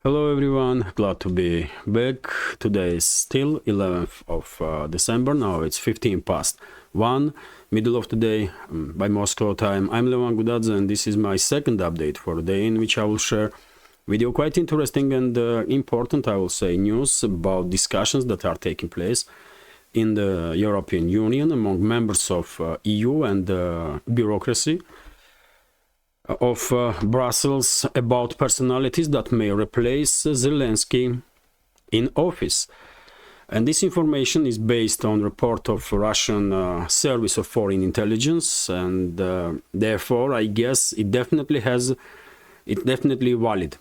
Hello everyone, glad to be back. Today is still 11th of December, now it's 15 past 1, middle of the day by Moscow time. I'm Levan Gudadze and this is my second update for the day, in which I will share with you quite interesting and important, I will say, news about discussions that are taking place in the European Union among members of EU and bureaucracy of Brussels about personalities that may replace Zelensky in office. And this information is based on report of Russian Service of Foreign Intelligence, and therefore I guess it definitely valid.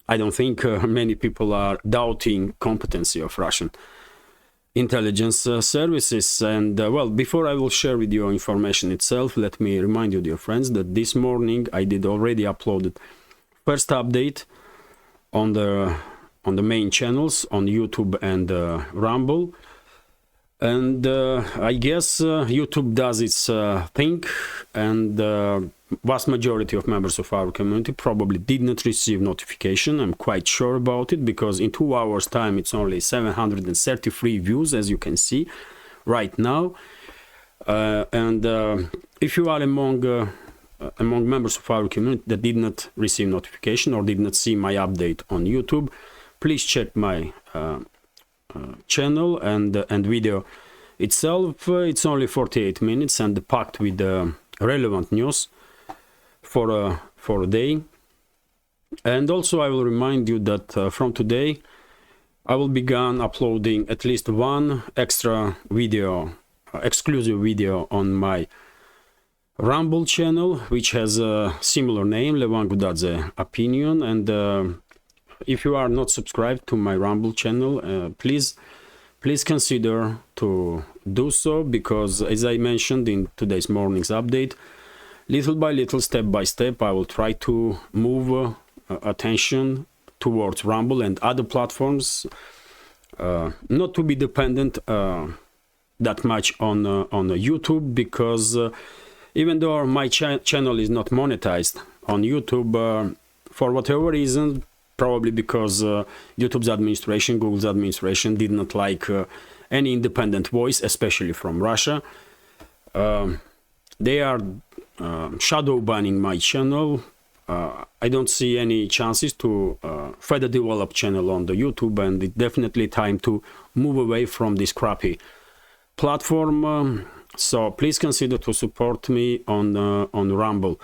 I don't think many people are doubting competency of Russian intelligence services. And well, before I will share with you information itself, let me remind you, dear friends, that this morning I did already uploaded first update on the main channels on YouTube and Rumble, and I guess YouTube does its thing, and vast majority of members of our community probably did not receive notification. I'm quite sure about it, because in 2 hours time it's only 733 views, as you can see right now. And if you are among members of our community that did not receive notification or did not see my update on YouTube, please check my channel and video itself. It's only 48 minutes and packed with relevant news for a day. And also I will remind you that from today I will begin uploading at least one extra video, exclusive video on my Rumble channel, which has a similar name, Levan Gudadze Opinion. And if you are not subscribed to my Rumble channel, please consider to do so, because as I mentioned in today's morning's update, little by little, step by step, I will try to move attention towards Rumble and other platforms, not to be dependent that much on YouTube, because even though my channel is not monetized on YouTube, for whatever reason, probably because YouTube's administration, Google's administration did not like any independent voice, especially from Russia. They are shadow banning my channel. I don't see any chances to further develop channel on the YouTube, and it's definitely time to move away from this crappy platform. So please consider to support me on Rumble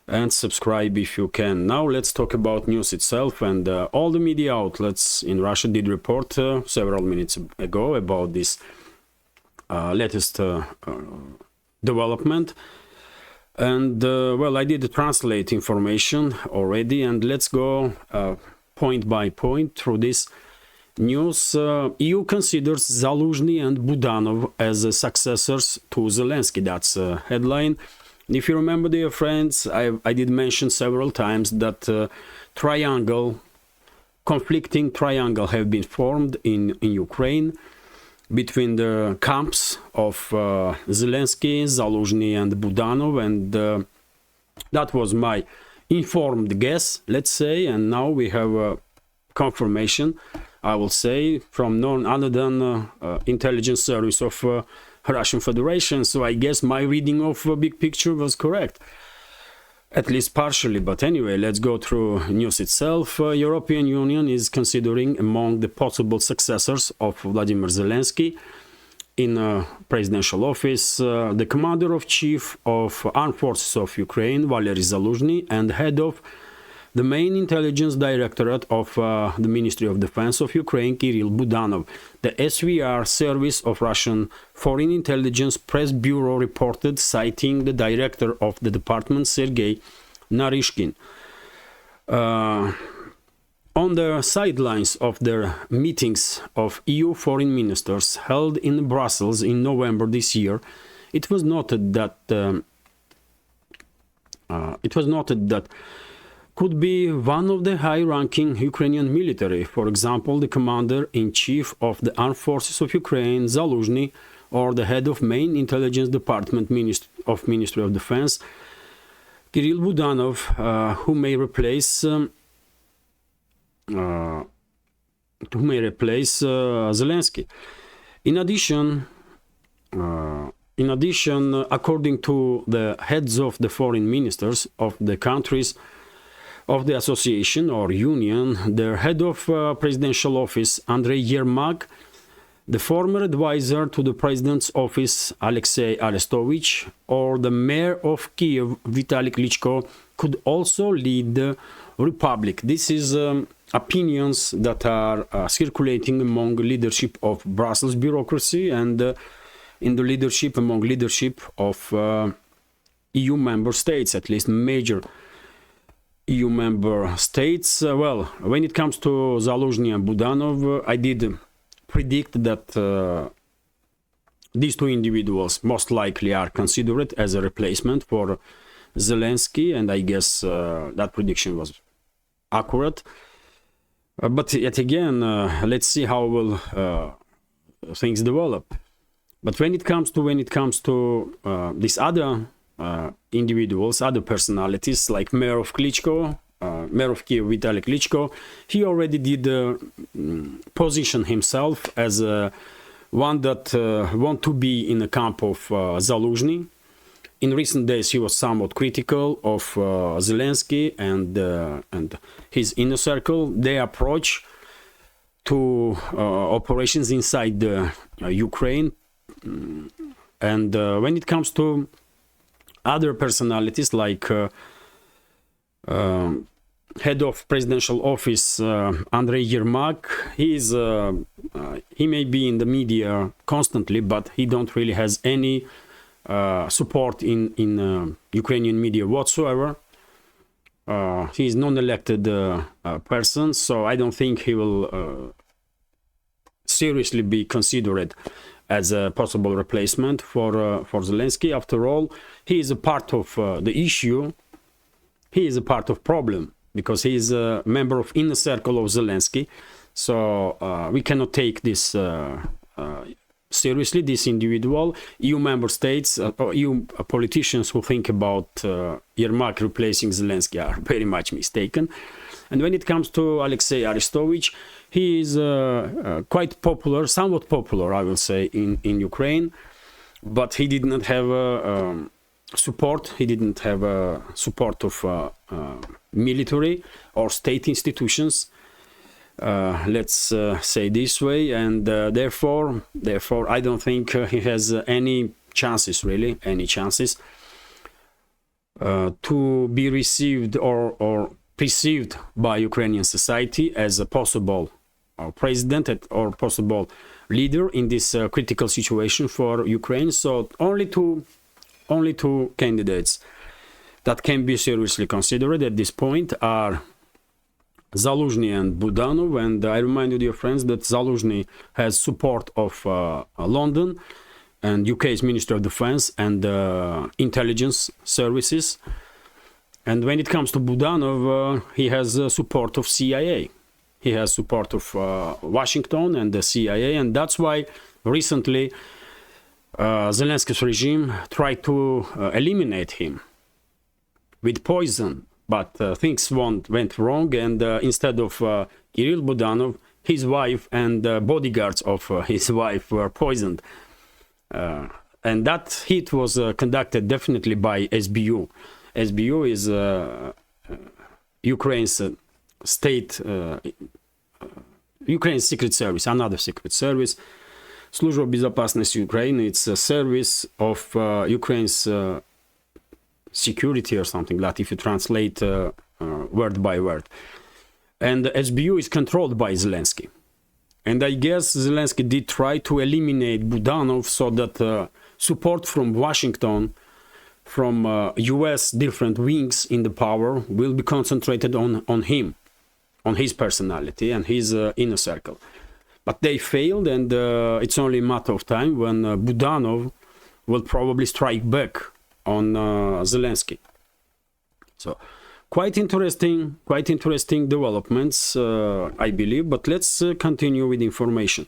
and subscribe if you can. Now let's talk about news itself. And all the media outlets in Russia did report several minutes ago about this latest development. And well, I did translate information already, and let's go point by point through this news. EU considers Zaluzhny and Budanov as successors to Zelensky. That's a headline. If you remember, dear friends, I did mention several times that conflicting triangle have been formed in Ukraine between the camps of Zelensky, Zaluzhny and Budanov, and that was my informed guess, let's say, and now we have a confirmation, I will say, from none other than intelligence service of Russian Federation. So I guess my reading of a big picture was correct, at least partially. But anyway, let's go through news itself. European Union is considering among the possible successors of Vladimir Zelensky in presidential office the commander of chief of armed forces of Ukraine, Valery Zaluzhny, and head of the main intelligence directorate of the Ministry of Defense of Ukraine, Kirill Budanov. The SVR service of Russian Foreign Intelligence Press Bureau reported, citing the director of the department, Sergei Narishkin. On the sidelines of their meetings of EU foreign ministers held in Brussels in November this year, it was noted that could be one of the high-ranking Ukrainian military, for example, the commander-in-chief of the armed forces of Ukraine, Zaluzhny, or the head of main intelligence department of Ministry of Defense, Kirill Budanov, who may replace who may replace Zelensky. In addition, according to the heads of the foreign ministers of the countries of the association or union, the head of presidential office, Andrei Yermak, the former advisor to the president's office, Alexei Arestovich, or the mayor of Kiev, Vitaly Klitschko, could also lead the republic. This is opinions that are circulating among leadership of Brussels bureaucracy and in the leadership, among leadership of EU member states, at least major EU member states. Well, when it comes to Zaluzhny and Budanov, I did predict that these two individuals most likely are considered as a replacement for Zelensky, and I guess that prediction was accurate. But yet again, let's see how will things develop. But when it comes to these other individuals, other personalities like Mayor of Klitschko, Mayor of Kiev Vitaly Klitschko, he already did position himself as one that want to be in the camp of Zaluzhny. In recent days, he was somewhat critical of Zelensky and his inner circle. Their approach to operations inside Ukraine. And when it comes to other personalities like head of presidential office Andrei Yermak, he may be in the media constantly, but he don't really has any support in Ukrainian media whatsoever. He is non-elected person, so I don't think he will seriously be considered as a possible replacement for Zelensky. After all, he is a part of the issue. He is a part of problem because he is a member of inner circle of Zelensky. So we cannot take this seriously, this individual. EU member states or EU politicians who think about Yermak replacing Zelensky are very much mistaken. And when it comes to Alexei Arestovich, he is quite popular, somewhat popular, I will say, in Ukraine, but he did not have support. He didn't have support of military or state institutions. Let's say this way, and therefore, I don't think he has any chances, really, to be received or perceived by Ukrainian society as a possible president or possible leader in this critical situation for Ukraine. So only two candidates that can be seriously considered at this point are Zaluzhny and Budanov, and I remind you, dear friends, that Zaluzhny has support of London and UK's Ministry of Defense and intelligence services. And when it comes to Budanov, he has support of CIA. He has support of Washington and the CIA, and that's why recently Zelensky's regime tried to eliminate him with poison. But things went wrong, and instead of Kirill Budanov, his wife and bodyguards of his wife were poisoned. And that hit was conducted definitely by SBU. SBU is Ukraine's state, Ukraine's secret service, another secret service. Служба безопасности Ukraine, it's a service of Ukraine's security or something like that, if you translate word by word. And the SBU is controlled by Zelensky. And I guess Zelensky did try to eliminate Budanov so that support from Washington, from US different wings in the power will be concentrated on him, on his personality and his inner circle. But they failed, and it's only a matter of time when Budanov will probably strike back on Zelensky. So quite interesting developments, I believe, but let's continue with information.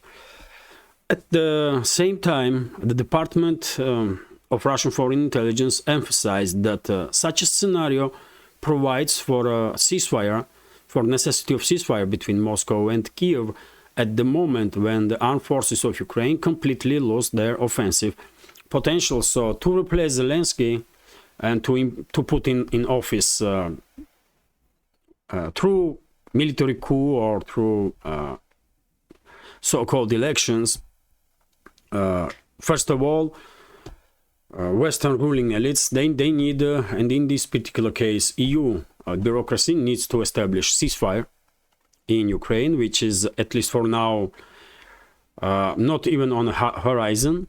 At the same time, the Department of Russian Foreign Intelligence emphasized that such a scenario provides for a ceasefire for necessity of ceasefire between Moscow and Kiev at the moment when the armed forces of Ukraine completely lost their offensive potential. So to replace Zelensky and to put in office through military coup or through so-called elections, first of all, Western ruling elites, they need, and in this particular case, EU bureaucracy needs to establish ceasefire in Ukraine, which is, at least for now, not even on a horizon.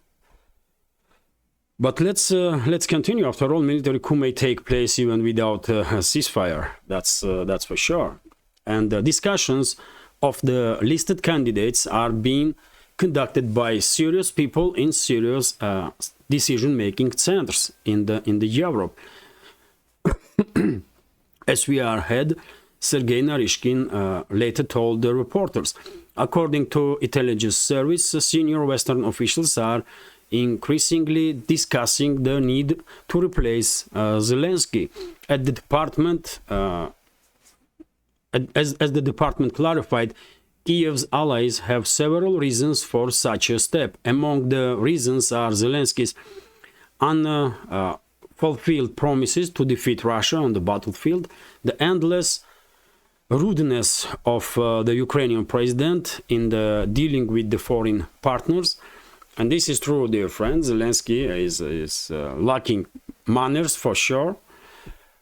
But let's continue. After all, military coup may take place even without a ceasefire. That's for sure. And discussions of the listed candidates are being conducted by serious people in serious decision-making centers in the Europe. SVR head Sergei Narishkin later told the reporters, according to intelligence service, senior Western officials are increasingly discussing the need to replace Zelensky. At the department, as the department clarified, Kiev's allies have several reasons for such a step. Among the reasons are Zelensky's unfulfilled promises to defeat Russia on the battlefield, the endless rudeness of the Ukrainian president in the dealing with the foreign partners. And this is true, dear friends. Zelensky is lacking manners for sure,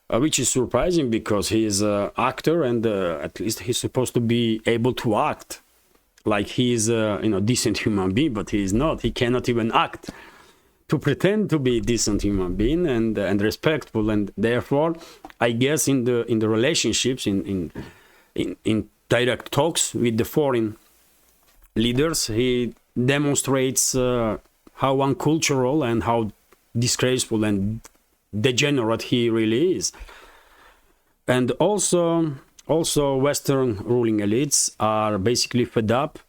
which is surprising because he is an actor, and at least he's supposed to be able to act like he is a decent human being, but he is not. He cannot even act to pretend to be a decent human being and respectful, and therefore, I guess in the relationships, in direct talks with the foreign leaders, he demonstrates how uncultural and how disgraceful and degenerate he really is. And also Western ruling elites are basically fed up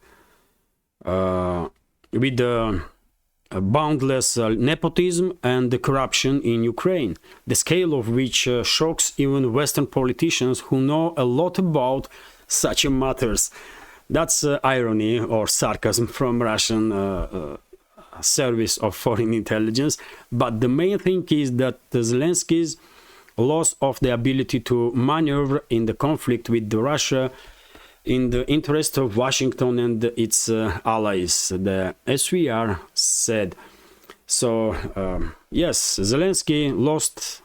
with the boundless nepotism and the corruption in Ukraine, the scale of which shocks even Western politicians who know a lot about such matters. That's irony or sarcasm from Russian service of foreign intelligence. But the main thing is that Zelensky's loss of the ability to maneuver in the conflict with Russia in the interest of Washington and its allies, the SVR said. So, yes, Zelensky lost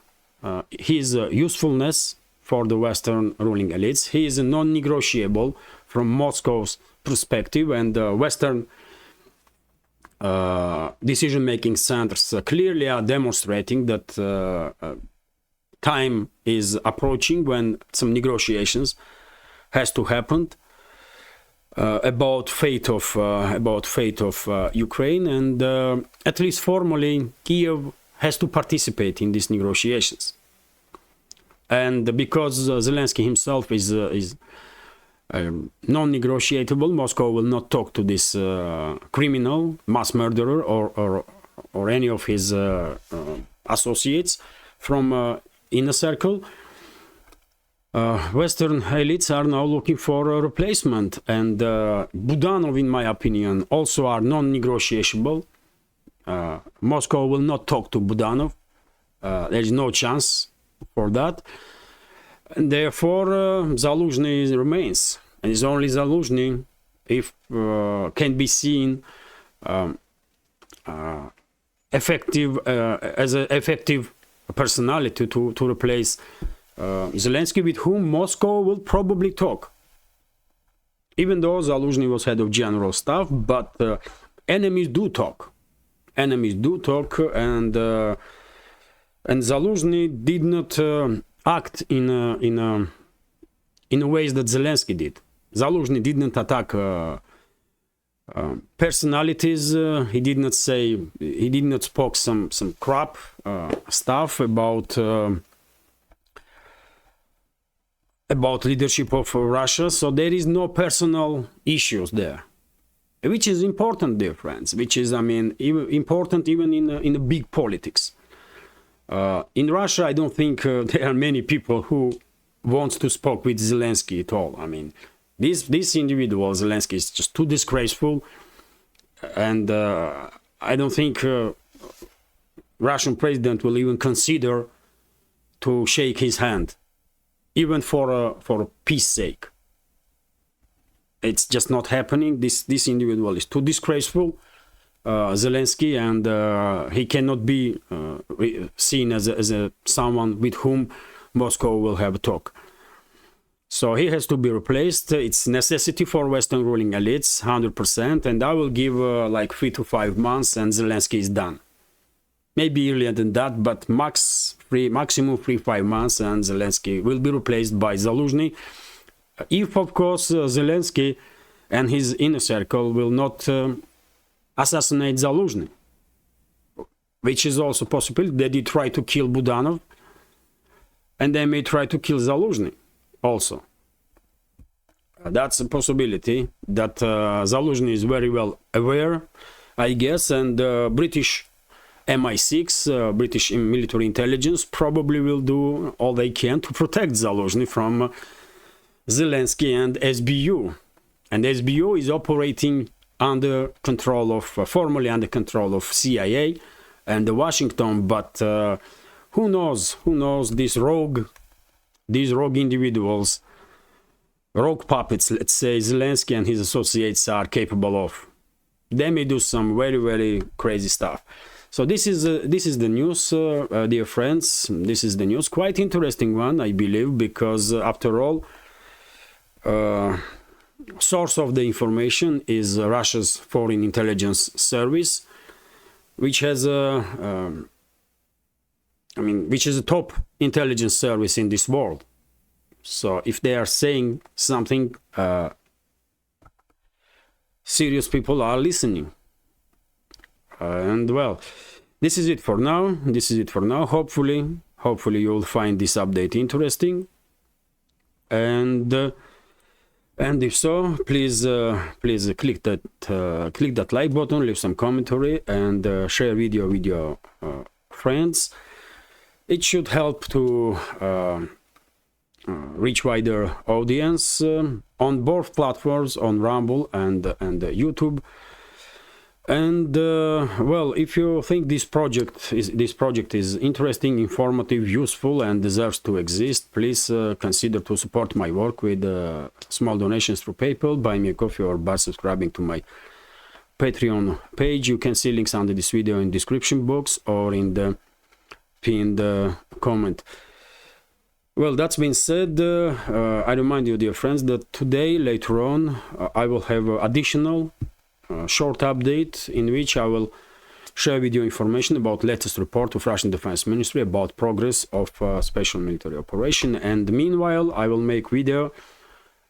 his usefulness for the Western ruling elites. He is non-negotiable from Moscow's perspective, and Western decision-making centers clearly are demonstrating that time is approaching when some negotiations has to happen about fate of Ukraine, and at least formally Kiev has to participate in these negotiations. And because Zelensky himself is non-negotiable, Moscow will not talk to this criminal, mass murderer, or any of his associates from inner circle. Western elites are now looking for a replacement, and Budanov, in my opinion, also are non-negotiable. Moscow will not talk to Budanov. There is no chance for that. And therefore, Zaluzhny remains. And it's only Zaluzhny, if can be seen effective as an effective personality to replace Zelensky, with whom Moscow will probably talk. Even though Zaluzhny was head of general staff, but enemies do talk. Enemies do talk, and Zaluzhny did not act in ways that Zelensky did. Zaluzhny didn't attack personalities. He did not say. He did not spoke some crap stuff about leadership of Russia. So there is no personal issues there, which is important, dear friends. Which is, I mean, important even in the big politics. In Russia, I don't think there are many people who wants to speak with Zelensky at all. I mean, this individual, Zelensky, is just too disgraceful, and I don't think Russian president will even consider to shake his hand, even for peace sake. It's just not happening. This individual is too disgraceful, Zelensky, and he cannot be seen as someone with whom Moscow will have a talk. So he has to be replaced. It's necessity for Western ruling elites, 100%, and I will give like 3 to 5 months and Zelensky is done. Maybe earlier than that, but maximum 3-5 months and Zelensky will be replaced by Zaluzhny. If, of course, Zelensky and his inner circle will not assassinate Zaluzhny, which is also possible. They did try to kill Budanov, and they may try to kill Zaluzhny also. That's a possibility that Zaluzhny is very well aware, I guess, and British MI6, British military intelligence, probably will do all they can to protect Zaluzhny from Zelensky and SBU. And SBU is operating under control of, formally under control of CIA and Washington, but who knows these rogue individuals, rogue puppets, let's say, Zelensky and his associates are capable of. They may do some very, very crazy stuff. So this is the news, dear friends. This is the news. Quite interesting one, I believe, because after all, source of the information is Russia's Foreign Intelligence Service, which has which is a top intelligence service in this world. So if they are saying something, serious people are listening. And well, this is it for now. Hopefully you will find this update interesting. And if so, please click that like button, leave some commentary, and share video with your friends. It should help to reach wider audience on both platforms, on Rumble and YouTube. And well, if you think this project is interesting, informative, useful, and deserves to exist, please consider to support my work with small donations through PayPal, buy me a coffee, or by subscribing to my Patreon page. You can see links under this video in description box or in the pinned comment. Well, that's been said, I remind you, dear friends, that today, later on, I will have additional short update in which I will share with you information about latest report of Russian Defense Ministry about progress of special military operation, and meanwhile I will make video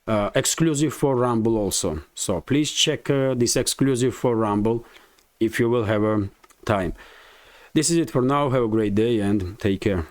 exclusive for Rumble also. So please check this exclusive for Rumble if you will have time. This is it for now. Have a great day and take care.